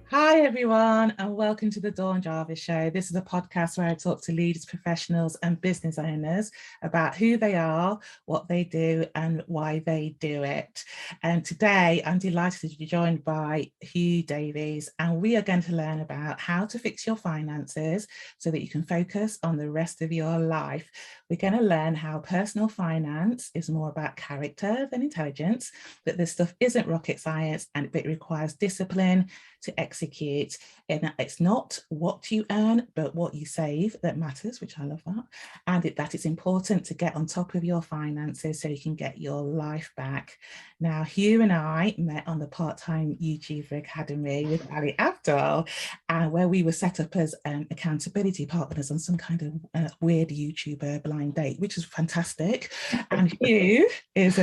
Hi everyone, and welcome to the Dawn Jarvis Show. This is a podcast where I talk to leaders, professionals and business owners about who they are, what they do and why they do it. And today I'm delighted to be joined by Huw Davies, and we are going to learn about how to fix your finances so that you can focus on the rest of your life. We're going to learn how personal finance is more about character than intelligence, that this stuff isn't rocket science and it requires discipline to execute. And it's not what you earn, but what you save that matters, which I love that. And that it's important to get on top of your finances so you can get your life back. Now, Huw and I met on the part-time YouTuber Academy with Ali Abdal, where we were set up as accountability partners on some kind of weird YouTuber blind date, which is fantastic. And Huw is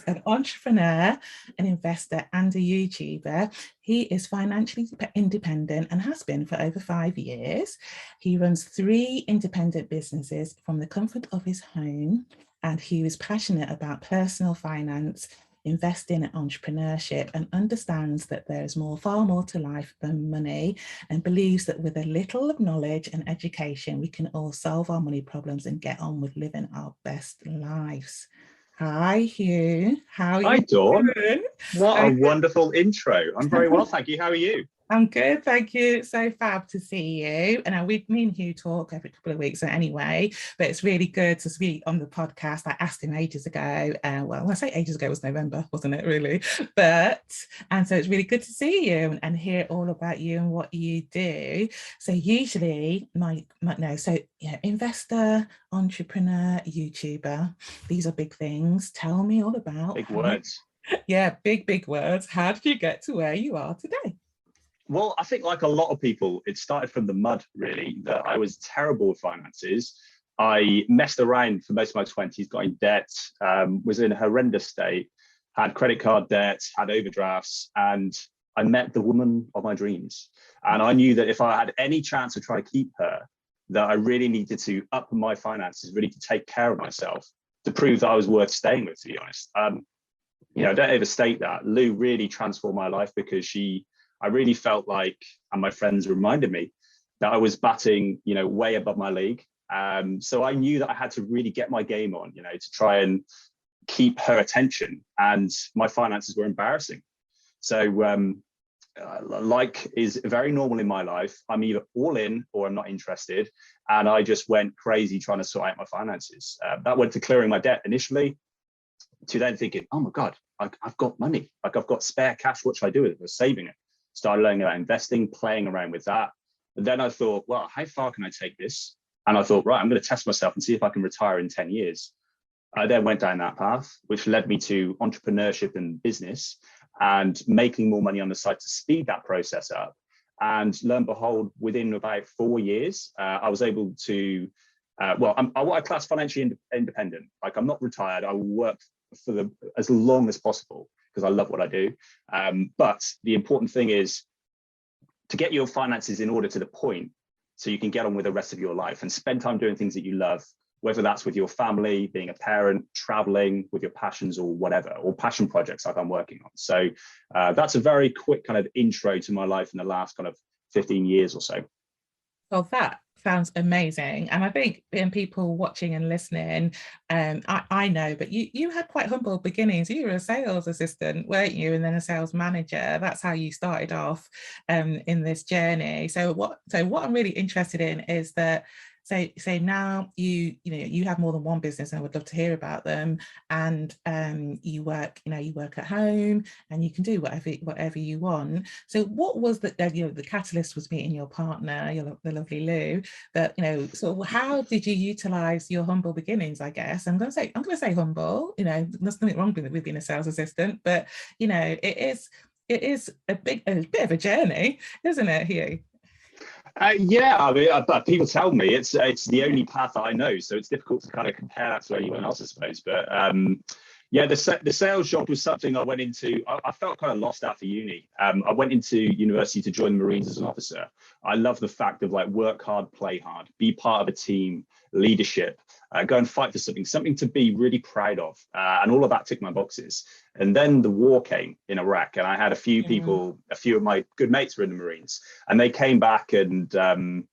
an entrepreneur, an investor, and a YouTuber. He is financially independent and has been for over 5 years. He runs 3 independent businesses from the comfort of his home, and he is passionate about personal finance, investing and entrepreneurship, and understands that there is far more to life than money, and believes that with a little of knowledge and education, we can all solve our money problems and get on with living our best lives. Hi, Huw. How are Hi, you Dawn. doing? What a wonderful intro. I'm very well, thank you. How are you? I'm good, thank you. It's so fab to see you. And me and Huw talk every couple of weeks anyway, but it's really good to speak on the podcast. I asked him ages ago. Well, when I say ages ago, it was November, wasn't it, really? And so it's really good to see you and hear all about you and what you do. So usually, investor, entrepreneur, YouTuber, these are big things. Tell me all about big words. Yeah, big words. How did you get to where you are today? Well, I think like a lot of people, it started from the mud, really, that I was terrible with finances. I messed around for most of my 20s, got in debt, was in a horrendous state, had credit card debt, had overdrafts, and I met the woman of my dreams. And I knew that if I had any chance of trying to keep her, that I really needed to up my finances, really to take care of myself, to prove that I was worth staying with, to be honest. Don't overstate that. Lou really transformed my life because I really felt like, and my friends reminded me, that I was batting, way above my league. So I knew that I had to really get my game on, to try and keep her attention. And my finances were embarrassing. So like is very normal in my life. I'm either all in or I'm not interested. And I just went crazy trying to sort out my finances. That went to clearing my debt initially, to then thinking, oh my God, I've got money. Like I've got spare cash. What should I do with it? I was saving it. Started learning about investing, playing around with that. And then I thought, well, how far can I take this? And I thought, right, I'm going to test myself and see if I can retire in 10 years. I then went down that path, which led me to entrepreneurship and business and making more money on the side to speed that process up. And lo and behold, within about 4 years, I was able to, I'm what I class financially independent. Like I'm not retired. I will work for as long as possible, because I love what I do. But the important thing is to get your finances in order to the point so you can get on with the rest of your life and spend time doing things that you love, whether that's with your family, being a parent, traveling, with your passions or whatever, or passion projects like I'm working on. So that's a very quick kind of intro to my life in the last kind of 15 years or so. Well, that sounds amazing. And I think people watching and listening, I know, but you had quite humble beginnings. You were a sales assistant, weren't you? And then a sales manager. That's how you started off in this journey. So what I'm really interested in is that so now you have more than one business, and I would love to hear about them. And you work at home, and you can do whatever you want. So what was the catalyst was meeting your partner, the lovely Lou. But so how did you utilize your humble beginnings? I guess I'm going to say humble. There's nothing wrong with being a sales assistant, but it is a bit of a journey, isn't it, Huw? Yeah, I mean, people tell me it's the only path that I know, so it's difficult to kind of compare that to anyone else, I suppose. But Yeah, the sales job was something I went into. I felt kind of lost after uni. I went into university to join the Marines as an officer. I love the fact of like work hard, play hard, be part of a team, leadership, go and fight for something to be really proud of, and all of that ticked my boxes. And then the war came in Iraq, and I had a few people, a few of my good mates were in the Marines, and they came back and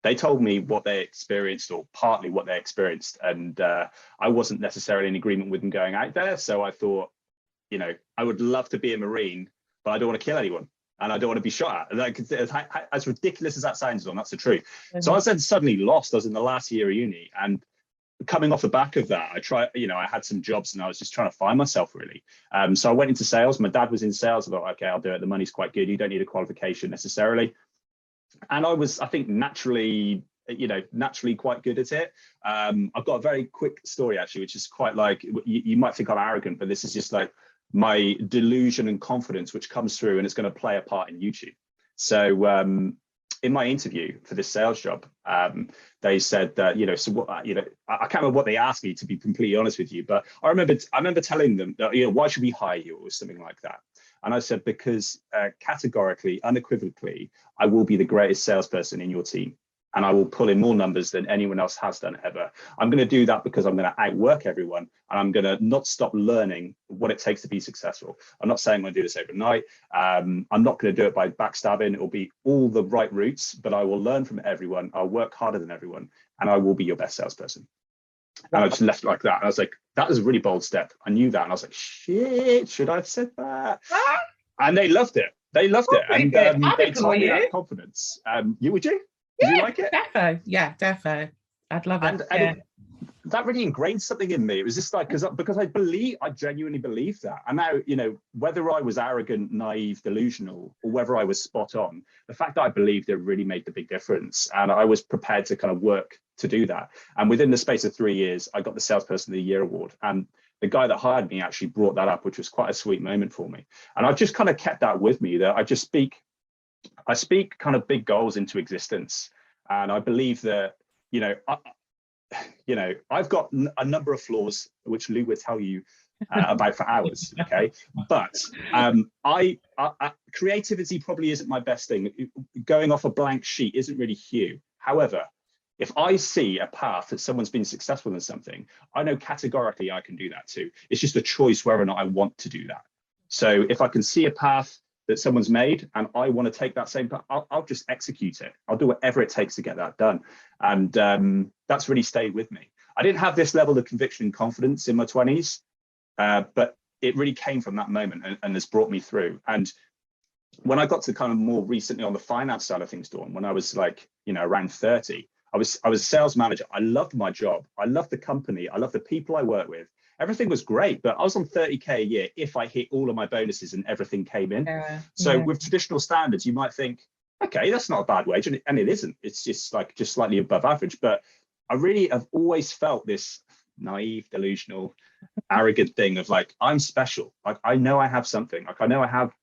they told me what they experienced, or partly what they experienced, and I wasn't necessarily in agreement with them going out there. So I thought, I would love to be a Marine, but I don't want to kill anyone, and I don't want to be shot at. Like, as ridiculous as that sounds, that's the truth. So I was then suddenly lost. I was in the last year of uni, and coming off the back of that, I had some jobs, and I was just trying to find myself really. So I went into sales. My dad was in sales. I thought, okay, I'll do it. The money's quite good. You don't need a qualification necessarily. And I was, I think, naturally quite good at it. I've got a very quick story actually, which is quite like, you might think I'm arrogant, but this is just like my delusion and confidence, which comes through, and it's going to play a part in YouTube. So in my interview for this sales job, they said that, so what, I can't remember what they asked me, to be completely honest with you, but I remember telling them that, why should we hire you, or something like that. And I said, because categorically, unequivocally, I will be the greatest salesperson in your team, and I will pull in more numbers than anyone else has done ever. I'm going to do that because I'm going to outwork everyone, and I'm going to not stop learning what it takes to be successful. I'm not saying I'm going to do this overnight. I'm not going to do it by backstabbing. It will be all the right routes, but I will learn from everyone. I'll work harder than everyone, and I will be your best salesperson. And I just left it like that. And I was like, that was a really bold step. I knew that. And I was like, shit, should I have said that? And they loved it. They loved it. And they told me that confidence. Would you? Did you like it? Defo. Yeah, defo. I'd love it. And that really ingrained something in me. It was just like, because I genuinely believed that. And now, whether I was arrogant, naive, delusional, or whether I was spot on, the fact that I believed it really made the big difference. And I was prepared to kind of work to do that. And within the space of 3 years, I got the Salesperson of the Year award. And the guy that hired me actually brought that up, which was quite a sweet moment for me. And I've just kind of kept that with me, that I speak kind of big goals into existence. And I believe that, I've got a number of flaws, which Lou would tell you about for hours. Okay. But creativity probably isn't my best thing. Going off a blank sheet isn't really Huw. However, if I see a path that someone's been successful in something, I know categorically I can do that too. It's just a choice whether or not I want to do that. So if I can see a path that someone's made and I want to take that same path, I'll just execute it. I'll do whatever it takes to get that done. And that's really stayed with me. I didn't have this level of conviction and confidence in my 20s, but it really came from that moment and has brought me through. And when I got to kind of more recently on the finance side of things, Dawn, when I was like, around 30, I was a sales manager. I loved my job. I loved the company. I loved the people I worked with. Everything was great, but I was on 30K a year if I hit all of my bonuses and everything came in. So with traditional standards, you might think, okay, that's not a bad wage. And it isn't. It's just slightly above average. But I really have always felt this naive, delusional, arrogant thing of like, I'm special. Like, I know I have something. Like, I know I have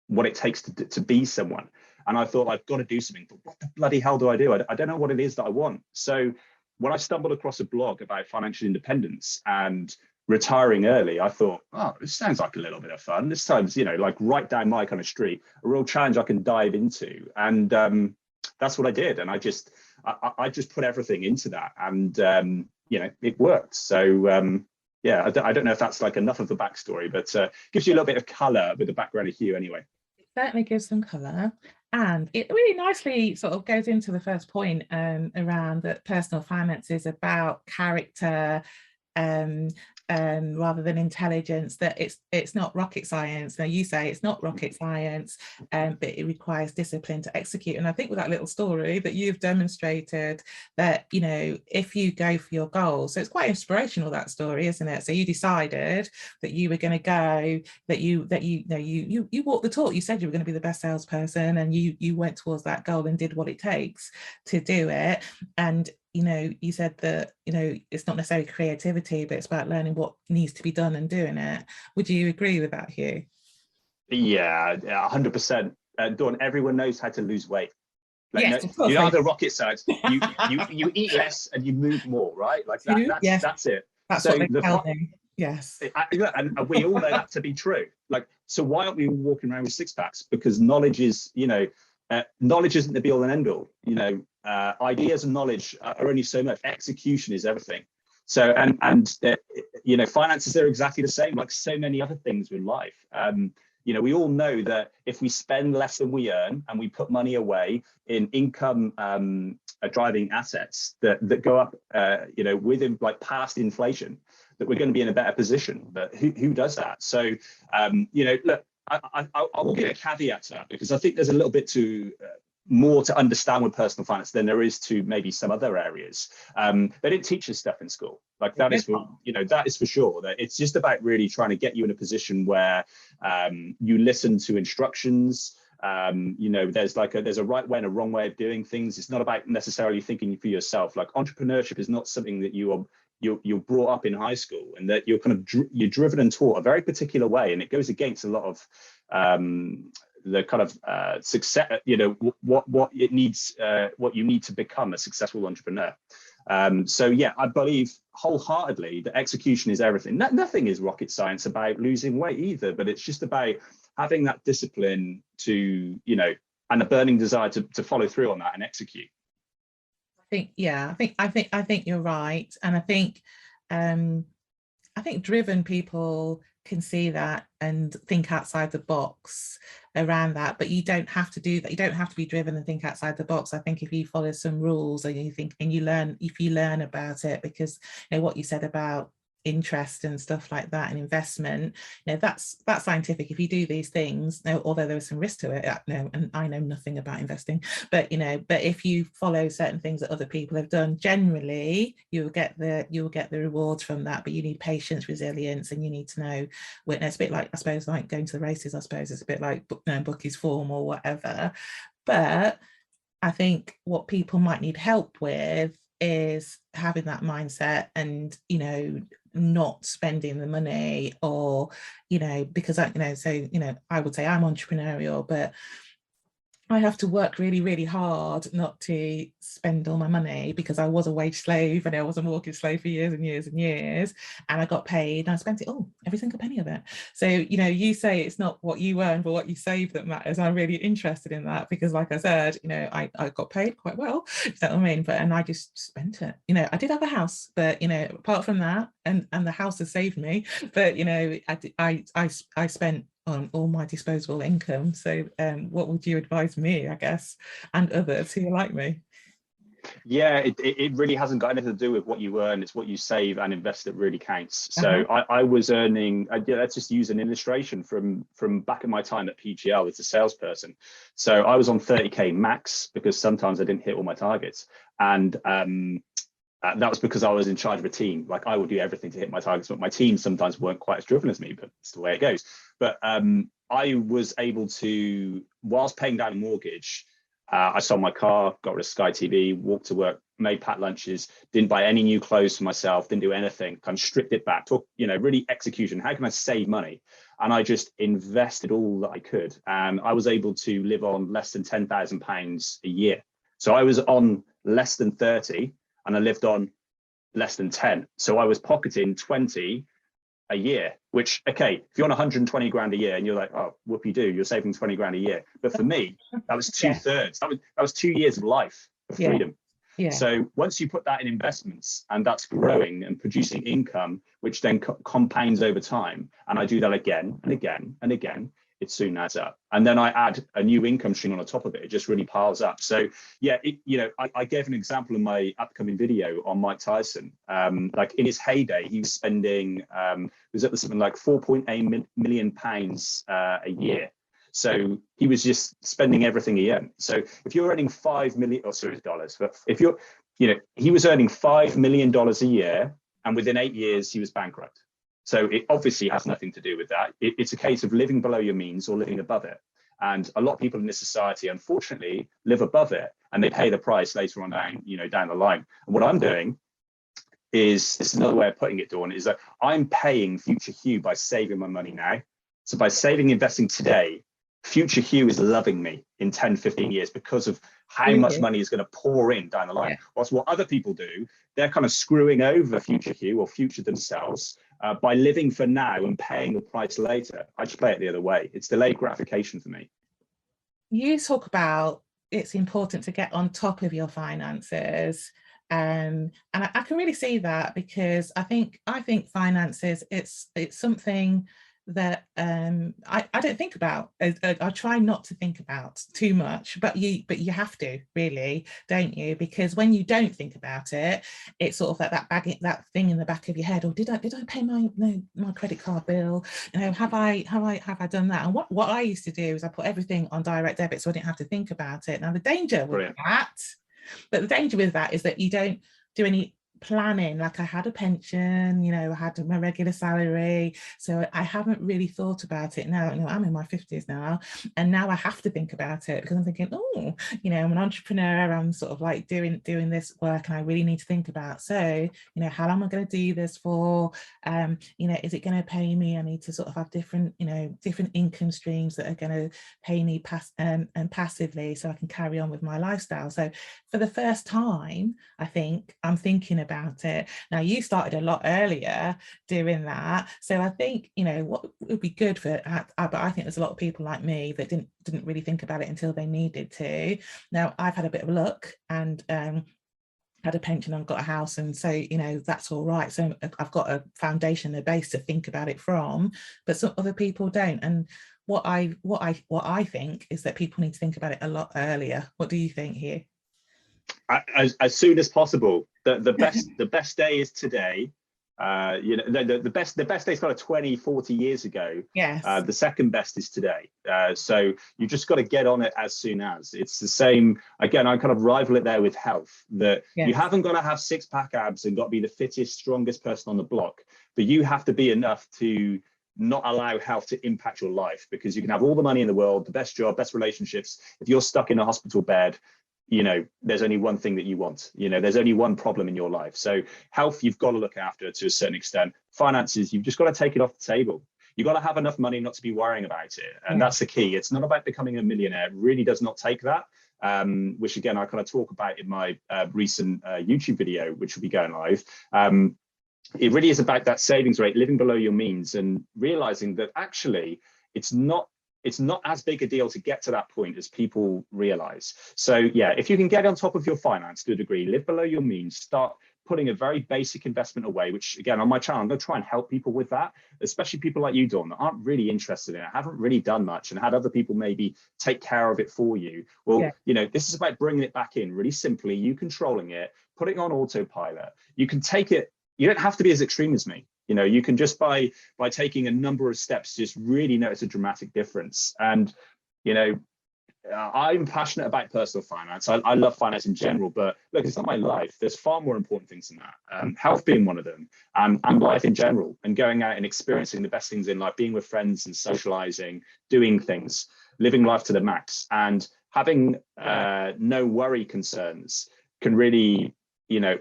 what it takes to be someone. And I thought, I've got to do something, but what the bloody hell do I do? I don't know what it is that I want. So when I stumbled across a blog about financial independence and retiring early, I thought, oh, this sounds like a little bit of fun. This sounds, like right down my kind of street, a real challenge I can dive into. And that's what I did. And I just put everything into that, and it worked. So yeah, I don't know if that's like enough of the backstory, but gives you a little bit of color with the background of Huw anyway. It certainly gives some color. And it really nicely sort of goes into the first point around that personal finance is about character, rather than intelligence, that it's not rocket science. Now you say it's not rocket science, but it requires discipline to execute. And I think with that little story that you've demonstrated that, if you go for your goals, so it's quite inspirational, that story, isn't it? So you decided that you were going to go, that you walked the talk. You said you were going to be the best salesperson, and you went towards that goal and did what it takes to do it. And you said that, it's not necessarily creativity, but it's about learning what needs to be done and doing it. Would you agree with that, Huw? Yeah, 100%. Dawn, everyone knows how to lose weight. Like, yes, of course. The rocket science. You eat less and you move more, right? Like that's it. That's so what they tell me. Yes. And we all know that to be true. Like, so why aren't we walking around with six packs? Because knowledge is, knowledge isn't the be all and end all. Ideas and knowledge are only so much. Execution is everything. So, finances are exactly the same, like so many other things in life. We all know that if we spend less than we earn and we put money away in income driving assets that go up, within like past inflation, that we're going to be in a better position. But who does that? So, look, I will give a caveat to that, because I think there's a little bit more to understand with personal finance than there is to maybe some other areas. They didn't teach us stuff in school. Like that is for sure. That it's just about really trying to get you in a position where you listen to instructions. There's a right way and a wrong way of doing things. It's not about necessarily thinking for yourself. Like entrepreneurship is not something that you're brought up in high school, and that you're driven and taught a very particular way, and it goes against a lot of the kind of success, what it needs, what you need to become a successful entrepreneur. So yeah, I believe wholeheartedly that execution is everything. Nothing is rocket science about losing weight either, but it's just about having that discipline to, and a burning desire to follow through on that and execute. I think you're right, and I think driven people can see that and think outside the box around that, but you don't have to do that. You don't have to be driven and think outside the box. I think if you follow some rules and you learn about it, because what you said about interest and stuff like that and investment, that's scientific. If you do these things, although there is some risk to it, and I know nothing about investing, but if you follow certain things that other people have done, generally you'll get the rewards from that. But you need patience, resilience, and you need to know when it's a bit like, I suppose, like going to the races. I suppose it's a bit like bookies form or whatever. But I think what people might need help with is having that mindset and not spending the money, or because I would say I'm entrepreneurial, but I have to work really, really hard not to spend all my money, because I was a wage slave and I was a mortgage slave for years and years and years, and I got paid and I spent it all, every single penny of it. So, you say it's not what you earn but what you save that matters. I'm really interested in that, because like I said, I got paid quite well, you know what I mean? And I just spent it. I did have a house, but apart from that, and the house has saved me, but I spent on all my disposable income. So what would you advise me, I guess, and others who are like me? Yeah, it really hasn't got anything to do with what you earn. It's what you save and invest that really counts. So I was earning, let's just use an illustration from back in my time at PGL as a salesperson. So I was on 30K max, because sometimes I didn't hit all my targets. And that was because I was in charge of a team. Like, I would do everything to hit my targets, but my team sometimes weren't quite as driven as me, but it's the way it goes. But I was able to, whilst paying down a mortgage, I sold my car, got rid of Sky TV, walked to work, made packed lunches, didn't buy any new clothes for myself, didn't do anything, kind of stripped it back, took, really execution. How can I save money? And I just invested all that I could. And I was able to live on less than £10,000 a year. So I was on less than 30 and I lived on less than 10. So I was pocketing 20 a year, which, okay, if you're on 120 grand a year and you're like, oh, whoopie-doo, you're saving 20 grand a year. But for me, that was two-thirds. That was 2 years of life of freedom. Yeah. So once you put that in investments and that's growing and producing income, which then compounds over time, and I do that again and again and again, it soon adds up. And then I add a new income stream on the top of it. It just really piles up. So yeah, I gave an example in my upcoming video on Mike Tyson. Like in his heyday, he was spending, was up to something like £4.8 million a year. So he was just spending everything he earned. So if you're earning $5 million, dollars, but if you're, he was earning $5 million a year, and within 8 years, he was bankrupt. So it obviously has nothing to do with that. It's a case of living below your means or living above it. And a lot of people in this society, unfortunately, live above it, and they pay the price later on down the line. And what I'm doing is, it's another way of putting it, Dawn, is that I'm paying future Huw by saving my money now. So by saving, investing today, future Huw is loving me in 10, 15 years because of how much money is going to pour in down the line. Whilst what other people do, they're kind of screwing over future Huw or future themselves, by living for now and paying the price later. I just play it the other way. It's delayed gratification for me. You talk about it's important to get on top of your finances. And I can really see that, because I think finances, it's something that I don't think about. I try not to think about too much, but you have to, really, don't you? Because when you don't think about it, it's sort of that thing in the back of your head. Or did I pay my credit card bill? Have I done that? And what I used to do is I put everything on direct debit, so I didn't have to think about it. Now the danger with that is that you don't do any planning. Like, I had a pension, I had my regular salary, so I haven't really thought about it. Now, I'm in my 50s now, and now I have to think about it, because I'm thinking, oh, I'm an entrepreneur, I'm sort of like doing this work, and I really need to think about, so how long am I going to do this for? Is it going to pay me? I need to sort of have different income streams that are going to pay me passively, so I can carry on with my lifestyle. So for the first time, I think I'm thinking about it. Now, you started a lot earlier doing that, so I think what would be good but I think there's a lot of people like me that didn't really think about it until they needed to. Now, I've had a bit of luck and had a pension and got a house, and so that's all right. So I've got a foundation, a base to think about it from, but some other people don't. And what I think is that people need to think about it a lot earlier. What do you think here? As soon as possible. The best day is today. The best day started 20, 40 years ago. Yes. The second best is today. So you just got to get on it as soon as. It's the same. Again, I kind of rival it there with health, that you haven't got to have six-pack abs and got to be the fittest, strongest person on the block, but you have to be enough to not allow health to impact your life, because you can have all the money in the world, the best job, best relationships. If you're stuck in a hospital bed, there's only one thing that you want. There's only one problem in your life. So health, you've got to look after to a certain extent. Finances, you've just got to take it off the table. You've got to have enough money not to be worrying about it. And that's the key. It's not about becoming a millionaire. It really does not take that, which again, I kind of talk about in my recent YouTube video, which will be going live. It really is about that savings rate, living below your means, and realizing that actually it's not as big a deal to get to that point as people realize. So yeah, if you can get on top of your finance to a degree, live below your means, start putting a very basic investment away, which again, on my channel, I'm going to try and help people with that, especially people like you, Dawn, that aren't really interested in it, haven't really done much, and had other people maybe take care of it for you. Well, this is about bringing it back in really simply, you controlling it, putting it on autopilot. You can take it, you don't have to be as extreme as me. You can just by taking a number of steps, just really notice a dramatic difference. And, I'm passionate about personal finance. I love finance in general, but look, it's not my life. There's far more important things than that. Health being one of them, and life in general, and going out and experiencing the best things in life, being with friends and socializing, doing things, living life to the max, and having no worry concerns can really,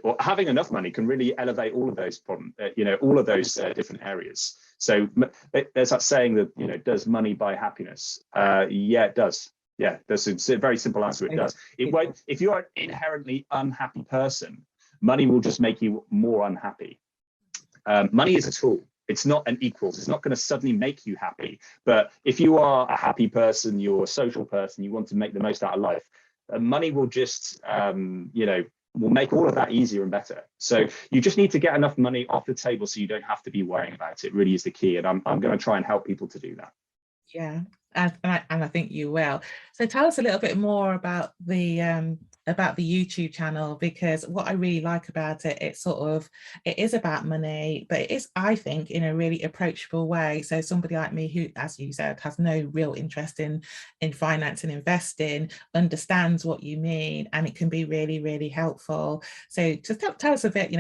or having enough money can really elevate all of those problems, all of those different areas. So there's that saying that, does money buy happiness? Yeah, it does. Yeah, that's a very simple answer. It does. It won't. If you're an inherently unhappy person, money will just make you more unhappy. Money is a tool. It's not an equals. It's not going to suddenly make you happy. But if you are a happy person, you're a social person, you want to make the most out of life, money will just, will make all of that easier and better. So you just need to get enough money off the table so you don't have to be worrying about it. Really is the key. And I'm going to try and help people to do that. Yeah, and I think you will. So tell us a little bit more about the YouTube channel, because what I really like about it, it is about money, but it is, I think, in a really approachable way. So somebody like me who, as you said, has no real interest in finance and investing, understands what you mean, and it can be really, really helpful. So just tell us a bit,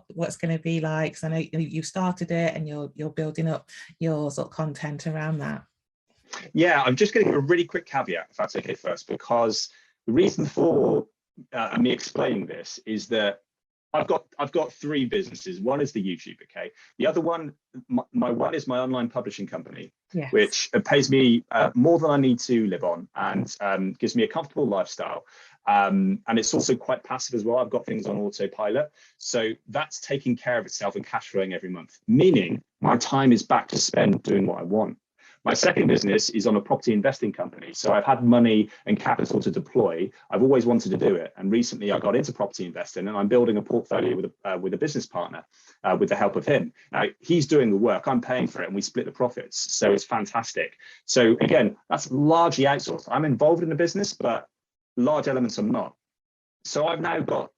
what's going to be like. So I know you've started it and you're building up your sort of content around that. Yeah, I'm just going to give a really quick caveat, if that's okay first, because the reason for me explaining this is that I've got three businesses. One is the YouTube, okay. The other one, my one is my online publishing company, which pays me more than I need to live on, and gives me a comfortable lifestyle. And it's also quite passive as well. I've got things on autopilot, so that's taking care of itself and cash flowing every month. Meaning, My time is back to spend doing what I want. My second business is on a property investing company. So I've had money and capital to deploy. I've always wanted to do it. And recently I got into property investing, and I'm building a portfolio with a business partner with the help of him. Now, he's doing the work, I'm paying for it, and we split the profits. So it's fantastic. So again, that's largely outsourced. I'm involved in the business, but large elements I'm not. So I've now got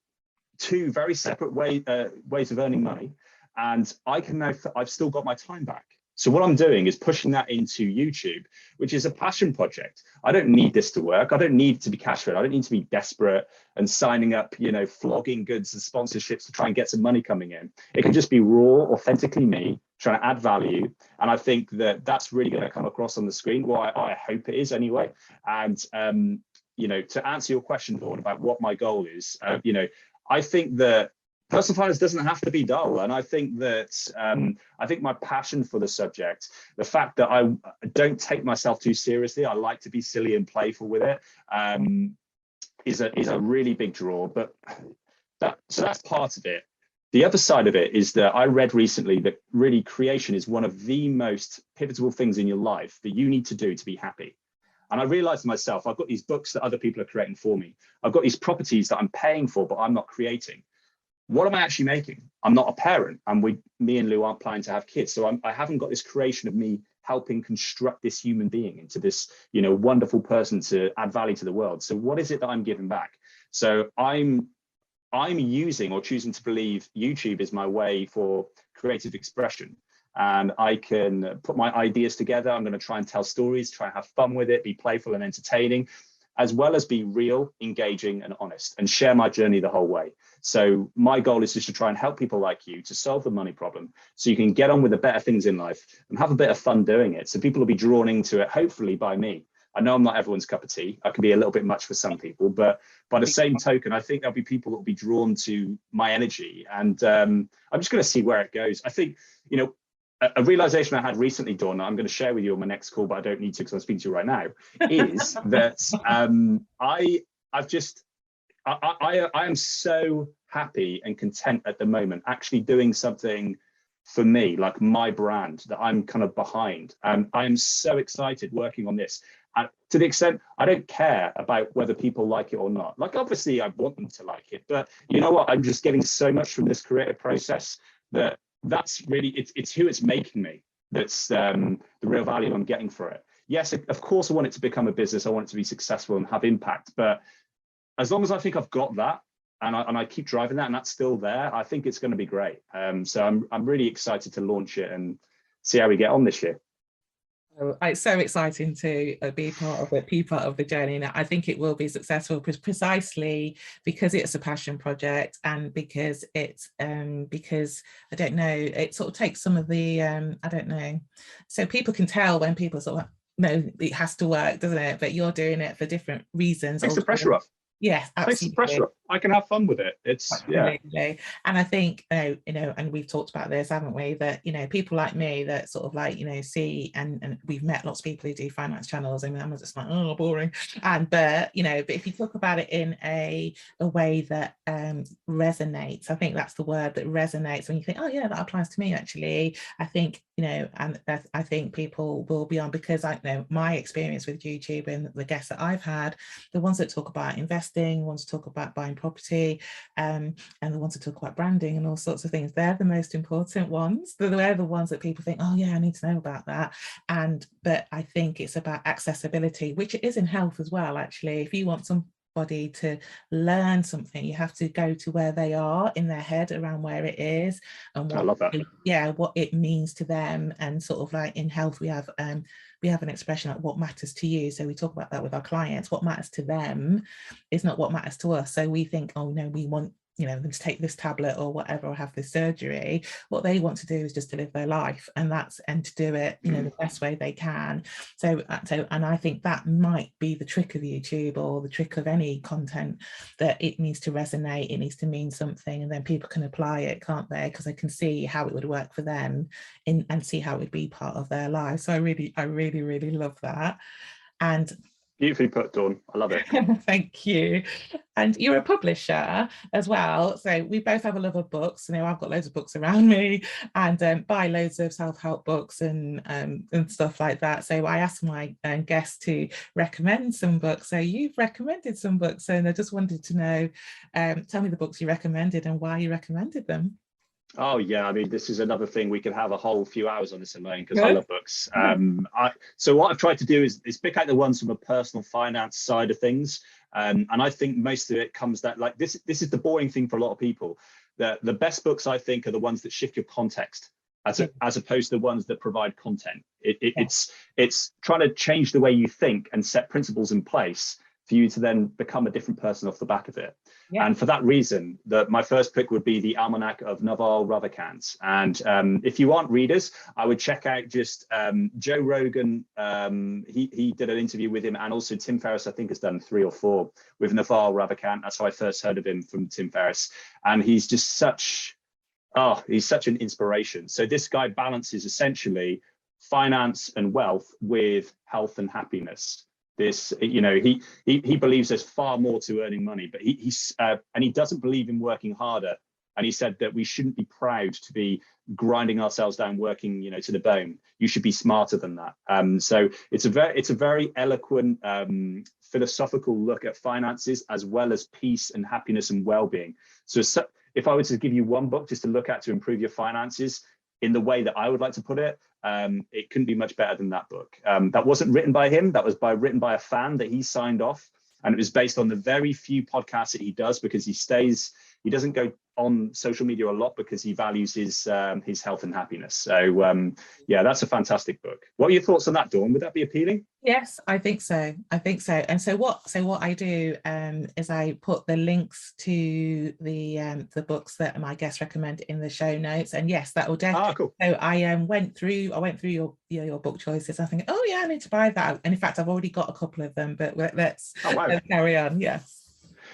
two very separate ways of earning money, and I've still got my time back. So what I'm doing is pushing that into YouTube, which is a passion project. I don't need this to work. I don't need to be cash rich. I don't need to be desperate and signing up, flogging goods and sponsorships to try and get some money coming in. It can just be raw, authentically me, trying to add value. And I think that that's really going to come across on the screen. Well, I hope it is anyway. And, to answer your question, Dawn, about what my goal is, I think that personal finance doesn't have to be dull. And I think that my passion for the subject, the fact that I don't take myself too seriously, I like to be silly and playful with it, is a really big draw. But that's part of it. The other side of it is that I read recently that really creation is one of the most pivotal things in your life that you need to do to be happy. And I realized to myself, I've got these books that other people are creating for me. I've got these properties that I'm paying for, but I'm not creating. What am I actually making? I'm not a parent, and me and Lou aren't planning to have kids. So I haven't got this creation of me helping construct this human being into this, wonderful person to add value to the world. So what is it that I'm giving back? So I'm using or choosing to believe YouTube is my way for creative expression. And I can put my ideas together. I'm going to try and tell stories, try and have fun with it, be playful and entertaining, as well as be real, engaging and honest, and share my journey the whole way. So my goal is just to try and help people like you to solve the money problem so you can get on with the better things in life and have a bit of fun doing it. So people will be drawn into it, hopefully by me. I know I'm not everyone's cup of tea. I can be a little bit much for some people, but by the same token, I think there'll be people that will be drawn to my energy. And I'm just going to see where it goes. I think, a realization I had recently, Dawn, I'm going to share with you on my next call, but I don't need to because I'm speaking to you right now, is that I am so happy and content at the moment, actually doing something for me, like my brand that I'm kind of behind. I am so excited working on this. And to the extent I don't care about whether people like it or not. Like, obviously I want them to like it, but you know what? I'm just getting so much from this creative process that's really, it's who it's making me. That's the real value I'm getting for it. Yes, of course I want it to become a business. I want it to be successful and have impact. But as long as I think I've got that and I keep driving that and that's still there, I think it's going to be great. So I'm really excited to launch it and see how we get on this year. It's so exciting to be part of the journey. And I think it will be successful precisely because it's a passion project and because it's because I don't know, it sort of takes some of the I don't know, so people can tell when people sort of no, it has to work, doesn't it? But you're doing it for different reasons. Takes the pressure off. Yes, absolutely. Takes the pressure off. I can have fun with it. Absolutely. Yeah. And I think, and we've talked about this, haven't we, that, people like me that sort of like, see, and we've met lots of people who do finance channels. I mean, I'm just like, oh, boring. But if you talk about it in a way that resonates, I think that's the word, that resonates, when you think, oh yeah, that applies to me actually, I think, and I think people will be on, because I know my experience with YouTube and the guests that I've had, the ones that talk about investing, ones that talk about buying property, and the ones that talk about branding and all sorts of things, they're the most important ones. They're the ones that people think, oh yeah, I need to know about that. But I think it's about accessibility, which it is in health as well, actually. If you want somebody to learn something, you have to go to where they are in their head around where it is and what, I love that. What it means to them. And sort of like in health, we have an expression like what matters to you. So we talk about that with our clients. What matters to them is not what matters to us. So we think, oh no, we want them to take this tablet or whatever, or have this surgery. What they want to do is just to live their life, and to do it the best way they can. So and I think that might be the trick of YouTube, or the trick of any content, that it needs to resonate, it needs to mean something, and then people can apply it, can't they? Because they can see how it would work for them and see how it would be part of their life. So I really love that. And Beautifully put, Dawn. I love it. Thank you. And you're a publisher as well. So we both have a love of books. You know, I've got loads of books around me and buy loads of self-help books and stuff like that. So I asked my guests to recommend some books. So you've recommended some books, and I just wanted to know, tell me the books you recommended and why you recommended them. Oh yeah, I mean, this is another thing we could have a whole few hours on this alone because I Good. love books. So what I've tried to do is pick out the ones from a personal finance side of things, and I think most of it comes that like this is the boring thing for a lot of people. The best books I think are the ones that shift your context as opposed to the ones that provide content. It's trying to change the way you think and set principles in place for you to then become a different person off the back of it. Yeah. And for that reason, my first pick would be the Almanac of Naval Ravikant. And if you aren't readers, I would check out just Joe Rogan. He did an interview with him, and also Tim Ferriss, I think, has done 3 or 4 with Naval Ravikant. That's how I first heard of him, from Tim Ferriss. And he's just he's such an inspiration. So this guy balances essentially finance and wealth with health and happiness. This, you know, he believes there's far more to earning money, but and he doesn't believe in working harder. And he said that we shouldn't be proud to be grinding ourselves down, working, you know, to the bone. You should be smarter than that. So it's a very eloquent, philosophical look at finances, as well as peace and happiness and well-being. So if I were to give you one book just to look at to improve your finances in the way that I would like to put it, it couldn't be much better than that book. That wasn't written by him. That was written by a fan that he signed off. And it was based on the very few podcasts that he does, because he doesn't go on social media a lot because he values his health and happiness. So yeah, that's a fantastic book. What are your thoughts on that, Dawn? Would that be appealing? Yes, I think so. I think so. And so what I do is I put the links to the books that my guests recommend in the show notes. And yes, that will definitely. Cool. So I went through your book choices. I think, oh yeah, I need to buy that. And in fact, I've already got a couple of them, but let's carry on. Yes.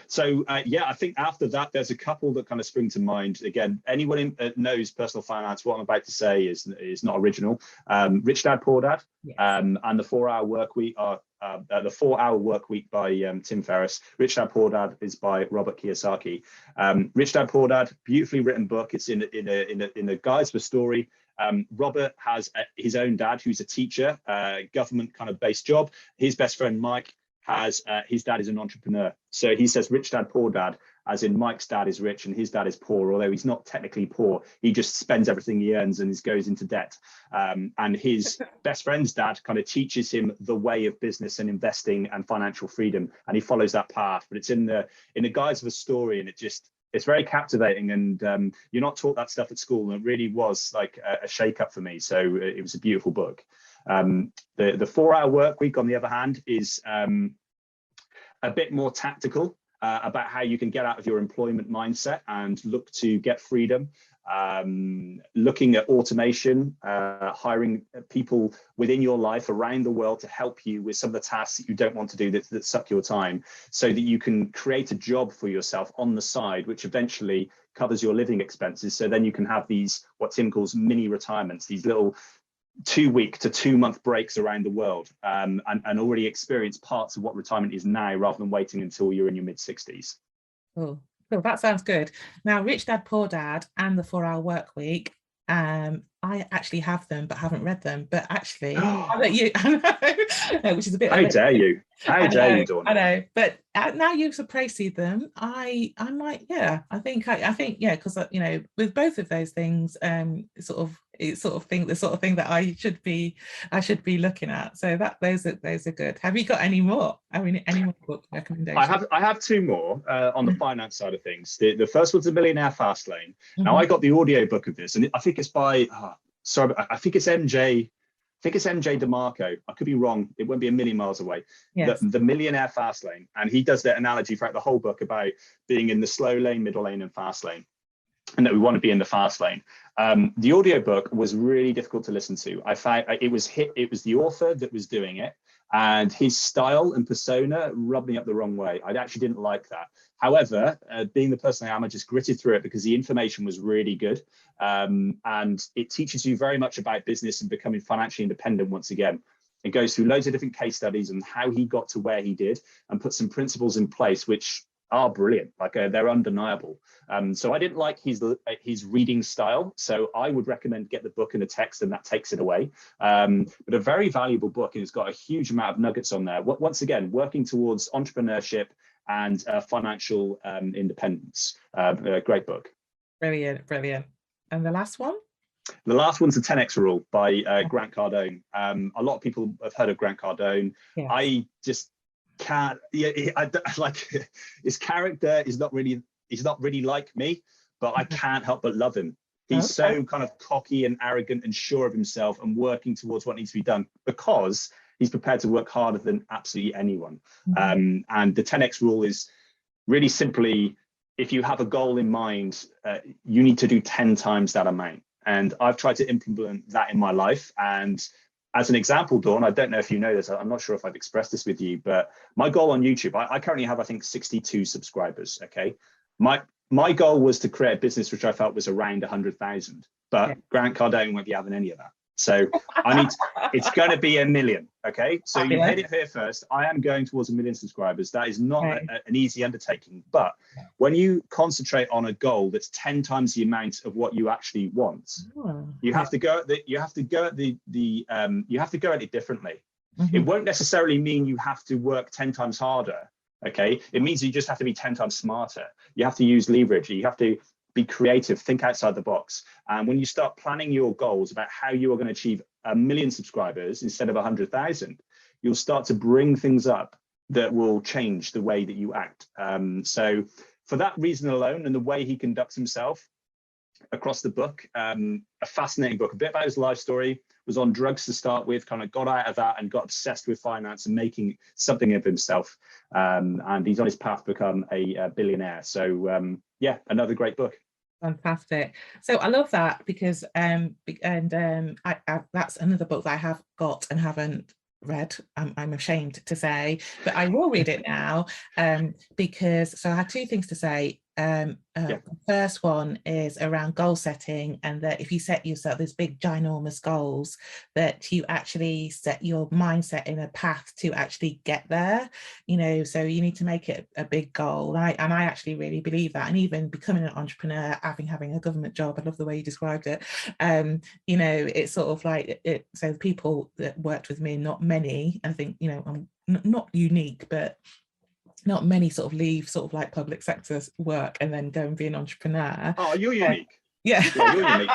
So yeah, I think after that, there's a couple that kind of spring to mind. Again, anyone knows personal finance, what I'm about to say is not original. Rich Dad Poor Dad, yes. And the 4-Hour Work Week are the 4-Hour Work Week by Tim Ferriss. Rich Dad Poor Dad is by Robert Kiyosaki. Rich Dad Poor Dad, beautifully written book. It's in the guides for story. Robert has his own dad who's a teacher, government kind of based job. His best friend Mike has his dad is an entrepreneur. So he says Rich Dad Poor Dad, as in Mike's dad is rich and his dad is poor, although he's not technically poor. He just spends everything he earns and goes into debt. And his best friend's dad kind of teaches him the way of business and investing and financial freedom, and he follows that path. But it's in the guise of a story, and it's very captivating. And you're not taught that stuff at school, and it really was like a shake-up for me. So it was a beautiful book. The 4-Hour Work Week, on the other hand, is a bit more tactical about how you can get out of your employment mindset and look to get freedom. Looking at automation, hiring people within your life around the world to help you with some of the tasks that you don't want to do that suck your time, so that you can create a job for yourself on the side, which eventually covers your living expenses. So then you can have these, what Tim calls mini retirements, these little 2-week to 2-month breaks around the world, and already experience parts of what retirement is now, rather than waiting until you're in your mid-60s. Oh, well, that sounds good. Now, Rich Dad Poor Dad and the 4-Hour Work Week, I actually have them but haven't read them. But actually, I bet you, I know, which is a bit. How dare you? How dare you, Dawn? I know, but now you've praised them, I might, yeah. I think, yeah, because you know, with both of those things, it's the sort of thing that I should be looking at. So those are good. Have you got any more? I mean, any more book recommendations? I have 2 more on the finance side of things. The first one's The Millionaire Fast Lane. Now, Mm-hmm. I got the audio book of this, and I think it's by I think it's MJ. I think it's MJ DeMarco. I could be wrong. It won't be a million miles away. Yes. The Millionaire Fast Lane, and he does that analogy throughout the whole book about being in the slow lane, middle lane, and fast lane, and that we want to be in the fast lane. The audiobook was really difficult to listen to. I found it was the author that was doing it, and his style and persona rubbed me up the wrong way. I actually didn't like that. However, being the person I am, I just gritted through it because the information was really good. And it teaches you very much about business and becoming financially independent once again. It goes through loads of different case studies and how he got to where he did, and put some principles in place which are brilliant. Like they're undeniable. So I didn't like his reading style, so I would recommend get the book and the text, and that takes it away. But a very valuable book, and it's got a huge amount of nuggets on there. Once again, working towards entrepreneurship and financial independence. A great book. Brilliant, brilliant. And the last one? The last one's the 10X Rule by Grant Cardone. A lot of people have heard of Grant Cardone. Yes. I just can't. Like his character is not really. He's not really like me, but I can't help but love him. He's so kind of cocky and arrogant and sure of himself, and working towards what needs to be done because he's prepared to work harder than absolutely anyone. And the 10X Rule is really simply, if you have a goal in mind, you need to do 10 times that amount. And I've tried to implement that in my life. And as an example, Dawn, I don't know if you know this, I'm not sure if I've expressed this with you, but my goal on YouTube, I currently have, I think, 62 subscribers, okay? My goal was to create a business which I felt was around 100,000, but Grant Cardone won't be having any of that. So it's going to be 1 million, okay? So you heard it here first. I am going towards 1 million subscribers. That is not an easy undertaking, but when you concentrate on a goal that's 10 times the amount of what you actually want, you have to go at it differently. It won't necessarily mean you have to work 10 times harder, okay? It means you just have to be 10 times smarter. You have to use leverage. You have to be creative, think outside the box. And when you start planning your goals about how you are going to achieve 1 million subscribers instead of 100,000, you'll start to bring things up that will change the way that you act. So for that reason alone, and the way he conducts himself across the book, a fascinating book, a bit about his life story, was on drugs to start with, kind of got out of that and got obsessed with finance and making something of himself. And he's on his path to become a billionaire. So yeah, another great book. Fantastic. So I love that because that's another book that I have got and haven't read, I'm ashamed to say, but I will read it now, because so I had two things to say. The first one is around goal setting, and that if you set yourself these big ginormous goals, that you actually set your mindset in a path to actually get there, you know. So you need to make it a big goal, and I actually really believe that. And even becoming an entrepreneur, having a government job, I love the way you described it, you know, it's sort of like it. So people that worked with me, not many, I think, you know, I'm not unique, but not many sort of leave sort of like public sector work and then go and be an entrepreneur. Oh, you're unique. Yeah, you're unique.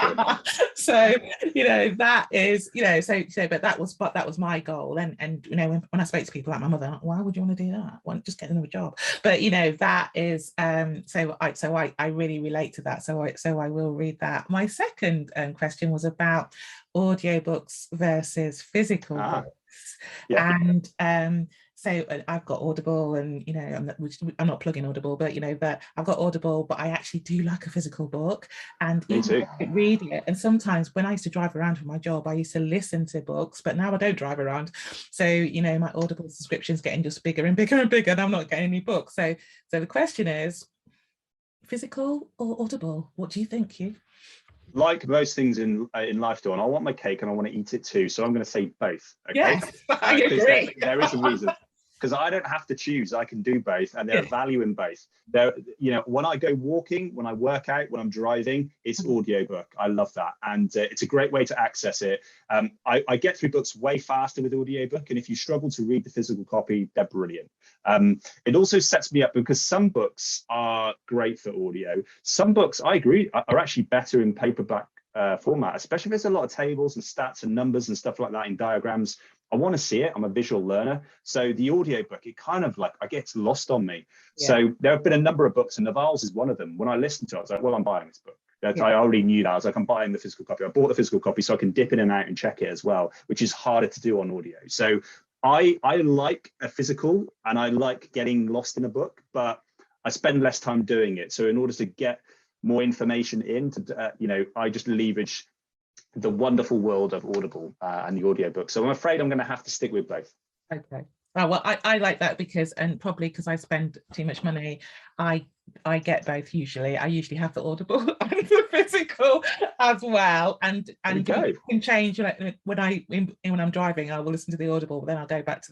So, you know, that is, you know, so but that was my goal. And you know, when I spoke to people like my mother, like, why would you want to do that? Why don't you just get another job? But you know, that is so I really relate to that. So I will read that. My second question was about audiobooks versus physical books. And so I've got Audible, and you know, I'm not plugging Audible, but you know, but I've got Audible, but I actually do like a physical book, and read it. And sometimes when I used to drive around for my job, I used to listen to books, but now I don't drive around. So you know, my Audible subscription's getting just bigger and bigger and bigger, and I'm not getting any books. So the question is, physical or Audible? What do you think, Huw? Like most things in life, Dawn, I want my cake and I want to eat it too. So I'm going to say both. Okay? Yes, I agree. There is a reason. Because I don't have to choose, I can do both, and there's value in both. There, you know, when I go walking, when I work out, when I'm driving, it's audiobook. I love that, and it's a great way to access it. I get through books way faster with audiobook, and if you struggle to read the physical copy, they're brilliant. It also sets me up because some books are great for audio. Some books, I agree, are actually better in paperback format, especially if there's a lot of tables and stats and numbers and stuff like that in diagrams. I want to see it. I'm a visual learner. So the audiobook, it kind of like, I get lost on me. Yeah. So there have been a number of books, and Naval's is one of them. When I listened to it, I was like, well, I'm buying this book. I already knew that. I was like, I'm buying the physical copy. I bought the physical copy so I can dip in and out and check it as well, which is harder to do on audio. So I like a physical, and I like getting lost in a book, but I spend less time doing it. So in order to get more information in, you know, I just leverage the wonderful world of Audible and the audiobook. So I'm afraid I'm going to have to stick with both. Okay. Oh, well, I like that because, and probably because I spend too much money, I I get both usually. I usually have the audible and the physical as well. And you can change, like, when I'm driving, I will listen to the audible, but then I'll go back to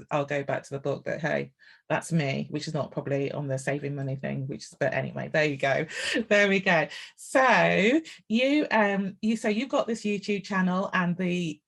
the book. But hey, that's me, which is not probably on the saving money thing, but anyway, there you go. There we go. So you've got this YouTube channel, and the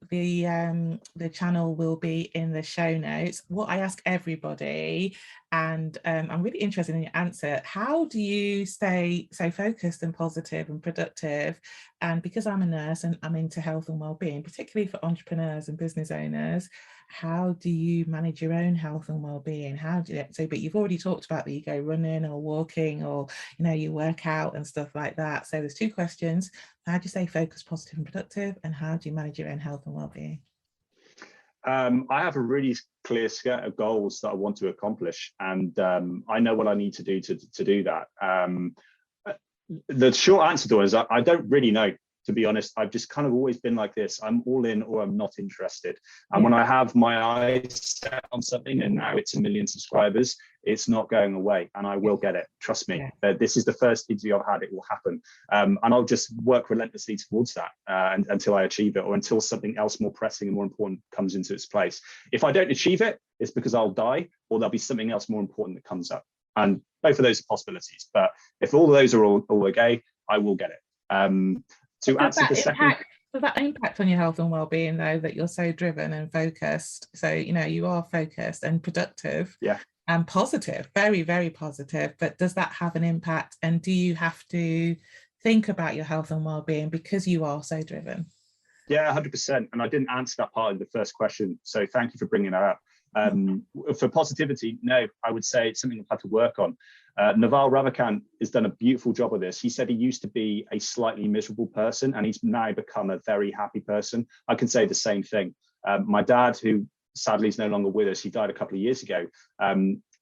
channel will be in the show notes. What I ask everybody, and I'm really interested in your answer, how do you stay so focused and positive and productive? And because I'm a nurse and I'm into health and well-being, particularly for entrepreneurs and business owners, how do you manage your own health and well-being? But you've already talked about that you go running or walking, or you work out and stuff like that. So there's 2 questions. How do you stay focused, positive and productive? And how do you manage your own health and well-being? I have a really clear set of goals that I want to accomplish, and I know what I need to do to do that. The short answer to it is I don't really know, to be honest. I've just kind of always been like this. I'm all in or I'm not interested. And when I have my eyes set on something, and now it's 1 million subscribers, it's not going away, and I will get it. Trust me. This is the first interview I've had. It will happen. And I'll just work relentlessly towards that until I achieve it, or until something else more pressing and more important comes into its place. If I don't achieve it, it's because I'll die, or there'll be something else more important that comes up. And both of those are possibilities. But if all of those are all okay, I will get it. To answer the second, does that impact on your health and well-being, though, that you're so driven and focused? So you are focused and productive, and positive, very, very positive. But does that have an impact? And do you have to think about your health and well-being because you are so driven? Yeah, 100%. And I didn't answer that part of the first question, so thank you for bringing that up. For positivity, no, I would say it's something I've had to work on. Naval Ravikant has done a beautiful job of this. He said he used to be a slightly miserable person, and he's now become a very happy person. I can say the same thing. My dad, who sadly is no longer with us, he died a couple of years ago,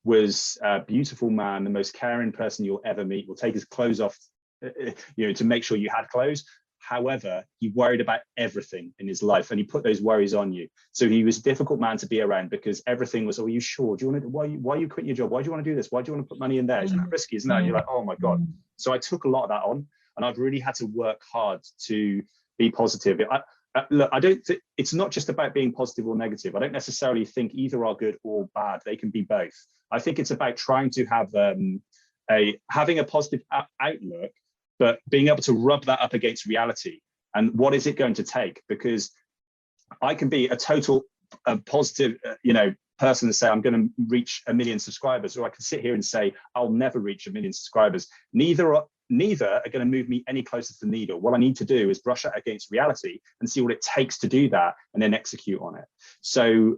was a beautiful man, the most caring person you'll ever meet. Will take his clothes off, to make sure you had clothes. However, he worried about everything in his life, and he put those worries on you. So he was a difficult man to be around, because everything was, oh, are you sure? Do you want to, why are you quitting your job? Why do you want to do this? Why do you want to put money in there? Isn't that risky? Isn't that? And you're like, oh my God. So I took a lot of that on, and I've really had to work hard to be positive. Look, I don't think it's not just about being positive or negative. I don't necessarily think either are good or bad. They can be both. I think it's about trying to have having a positive outlook, but being able to rub that up against reality. And what is it going to take? Because I can be a total positive, person and say, I'm going to reach 1 million subscribers, or I can sit here and say, I'll never reach 1 million subscribers. Neither are going to move me any closer to the needle. What I need to do is brush it against reality and see what it takes to do that, and then execute on it. So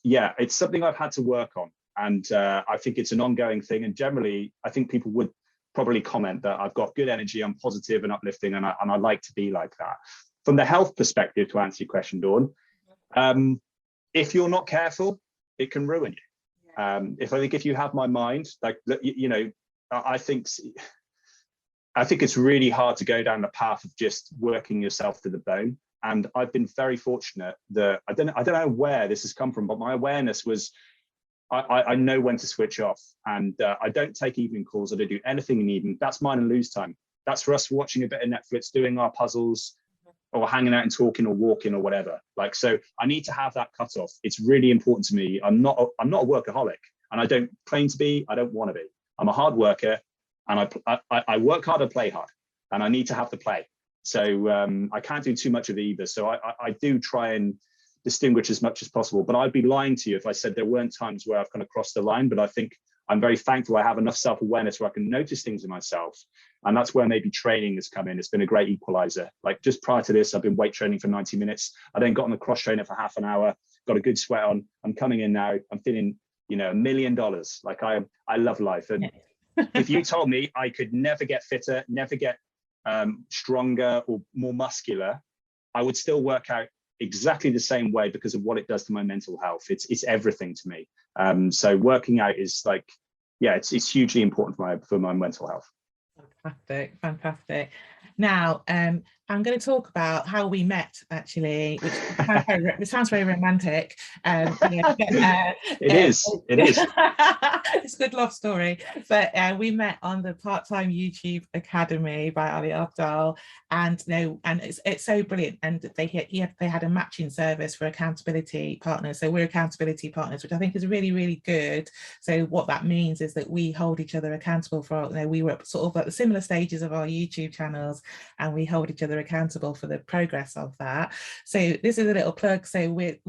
yeah, it's something I've had to work on. And I think it's an ongoing thing. And generally, I think people would probably comment that I've got good energy, I'm positive and uplifting, and I like to be like that. From the health perspective, to answer your question, Dawn, if you're not careful, it can ruin you. If you have my mind, like, I think it's really hard to go down the path of just working yourself to the bone. And I've been very fortunate that I don't know where this has come from, but my awareness was, I know when to switch off, and I don't take evening calls. I don't do anything in the evening. That's mine and lose time. That's for us watching a bit of Netflix, doing our puzzles, or hanging out and talking or walking or whatever. Like, so I need to have that cut off. It's really important to me. I'm not a workaholic, and I don't claim to be. I don't want to be. I'm a hard worker, and I work hard and play hard, and I need to have the play. So I can't do too much of either. So I do try and distinguish as much as possible, but I'd be lying to you if I said there weren't times where I've kind of crossed the line. But I think I'm very thankful I have enough self-awareness where I can notice things in myself, and that's where maybe training has come in. It's been a great equalizer. Like, just prior to this, I've been weight training for 90 minutes. I then got on the cross trainer for half an hour, got a good sweat on. I'm coming in now, I'm feeling $1 million. Like, I love life. And if you told me I could never get fitter, never get stronger or more muscular, I would still work out exactly the same way, because of what it does to my mental health. It's everything to me. So working out is like, yeah, it's hugely important for my mental health. Fantastic. Now, I'm going to talk about how we met, actually, which sounds very romantic. It is. It is. It's a good love story. But we met on the part-time YouTube Academy by Ali Abdal, and and it's so brilliant. And they had a matching service for accountability partners. So we're accountability partners, which I think is really, really good. So what that means is that we hold each other accountable for, we were sort of at the similar stages of our YouTube channels, and we hold each other accountable for the progress of that. So this is a little plug. So we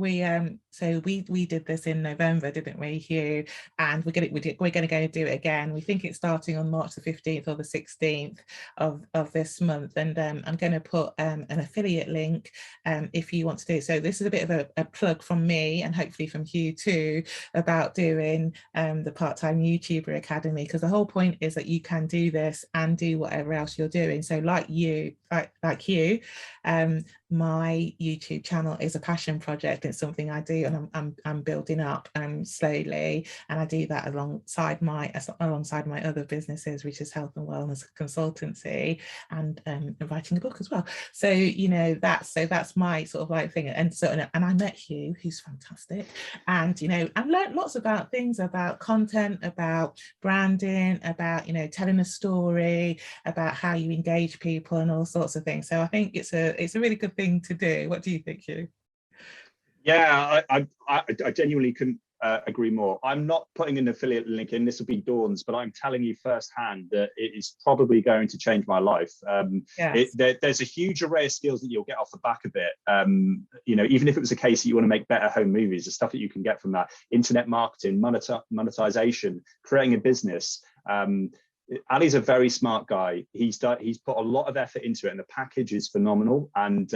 did this in November, didn't we, Huw? And we're going to go do it again. We think it's starting on March the 15th or the 16th of this month. And I'm going to put an affiliate link if you want to do it. So this is a bit of a plug from me, and hopefully from Huw too, about doing the part-time YouTuber Academy, because the whole point is that you can do this and do whatever else you're doing. So like you, my YouTube channel is a passion project. It's something I do, and I'm building up slowly, and I do that alongside my other businesses, which is health and wellness consultancy, and writing a book as well. So that's my sort of like thing. And I met Huw, who's fantastic, and I've learned lots about things, about content, about branding, about telling a story, about how you engage people, and all sorts of things. So I think it's a really good thing to do. What do you think, Huw? Yeah, I genuinely couldn't agree more. I'm not putting an affiliate link in, this will be Dawn's, but I'm telling you firsthand that it is probably going to change my life. Yes. There's a huge array of skills that you'll get off the back of it. Even if it was a case that you want to make better home movies, the stuff that you can get from that, internet marketing, monetization, creating a business. Ali's a very smart guy. He's put a lot of effort into it, and the package is phenomenal. And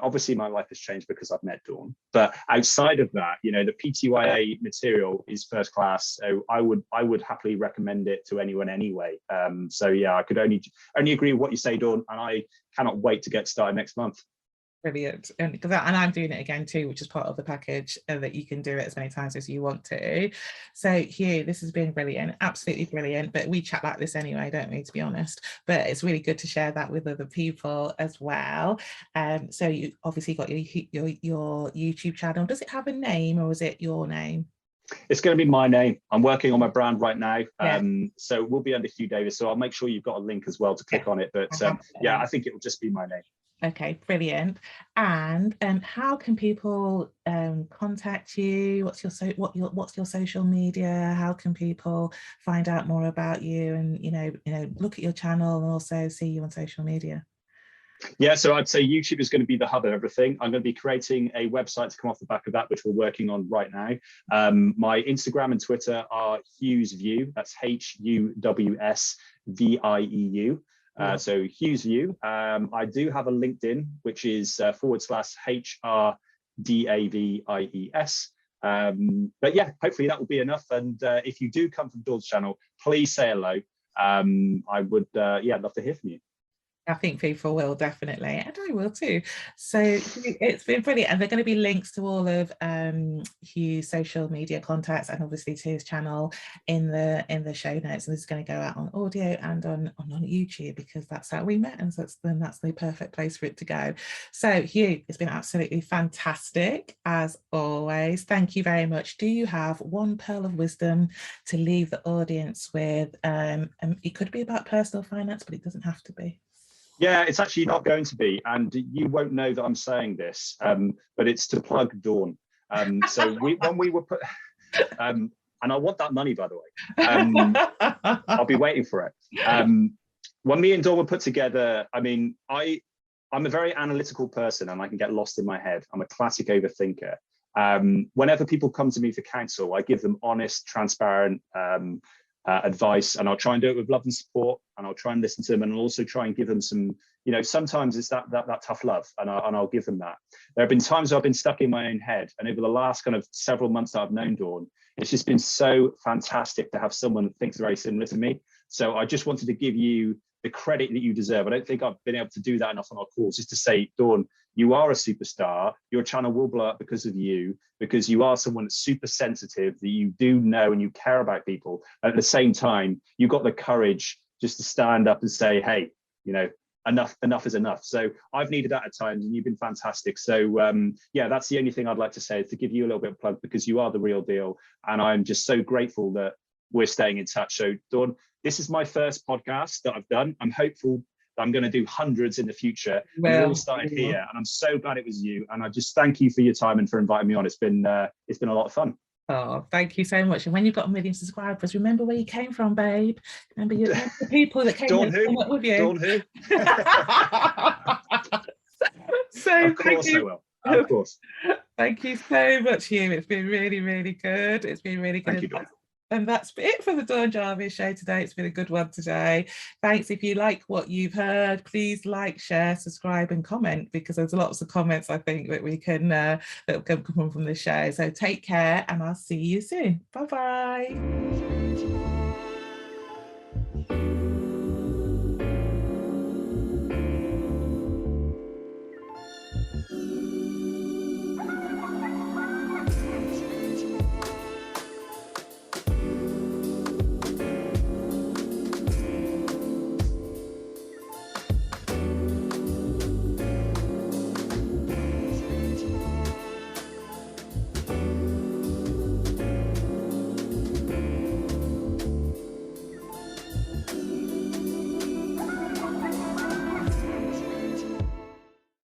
obviously my life has changed because I've met Dawn. But outside of that, the PTYA material is first class. So I would happily recommend it to anyone anyway. So yeah, I could only agree with what you say, Dawn, and I cannot wait to get started next month. Brilliant. And I'm doing it again too, which is part of the package, that you can do it as many times as you want to. So Huw, this has been brilliant, absolutely brilliant. But we chat like this anyway, don't we, to be honest? But it's really good to share that with other people as well. So you obviously got your YouTube channel. Does it have a name, or is it your name? It's going to be my name. I'm working on my brand right now. Yeah. So we'll be under Huw Davies. So I'll make sure you've got a link as well to click on it. But yeah, I think it will just be my name. Okay, brilliant. And how can people contact you? What's your social media? How can people find out more about you, and look at your channel, and also see you on social media? Yeah, so I'd say YouTube is going to be the hub of everything. I'm going to be creating a website to come off the back of that, which we're working on right now. My Instagram and Twitter are Huw's View. That's HUWSVIEU. So Huw's View. I do have a LinkedIn, which is /HRDAVIES. But yeah, hopefully that will be enough. And if you do come from Dawn's channel, please say hello. I would, love to hear from you. I think people will, definitely, and I will too. So it's been brilliant, and they're going to be links to all of Huw's social media contacts, and obviously to his channel in the show notes. And this is going to go out on audio and on YouTube, because that's how we met, and so that's the perfect place for it to go. So Huw, it's been absolutely fantastic as always. Thank you very much. Do you have one pearl of wisdom to leave the audience with? It could be about personal finance, but it doesn't have to be. Yeah, it's actually not going to be, and you won't know that I'm saying this, but it's to plug Dawn. So when we were put, and I want that money, by the way. I'll be waiting for it. When me and Dawn were put together, I mean, I'm a very analytical person, and I can get lost in my head. I'm a classic overthinker. Whenever people come to me for counsel, I give them honest, transparent advice, and I'll try and do it with love and support, and I'll try and listen to them, and I'll also try and give them some, sometimes it's that tough love, and I'll give them that. There have been times I've been stuck in my own head, and over the last kind of several months that I've known Dawn, it's just been so fantastic to have someone that thinks very similar to me. So I just wanted to give you the credit that you deserve. I don't think I've been able to do that enough on our calls, just to say, Dawn, you are a superstar. Your channel will blow up because of you, because you are someone that's super sensitive, that you do know and you care about people. And at the same time, you've got the courage just to stand up and say, hey, enough is enough. So I've needed that at times, and you've been fantastic. So yeah, that's the only thing I'd like to say, is to give you a little bit of plug, because you are the real deal, and I'm just so grateful that we're staying in touch. So Dawn, this is my first podcast that I've done. I'm hopeful that I'm going to do hundreds in the future. We've all started here, and I'm so glad it was you. And I just thank you for your time and for inviting me on. It's been a lot of fun. Oh, thank you so much. And when you've got 1 million subscribers, remember where you came from, babe. Remember the people that came up with you. Dawn Huw. So of course I will. Of course. Thank you so much, Huw. It's been really, really good. It's been really good. Thank you, Dawn. And that's it for the Dawn Jarvis show today. It's been a good one today. Thanks. If you like what you've heard, please like, share, subscribe and comment, because there's lots of comments I think that we can that can come from the show. So take care, and I'll see you soon. Bye-bye.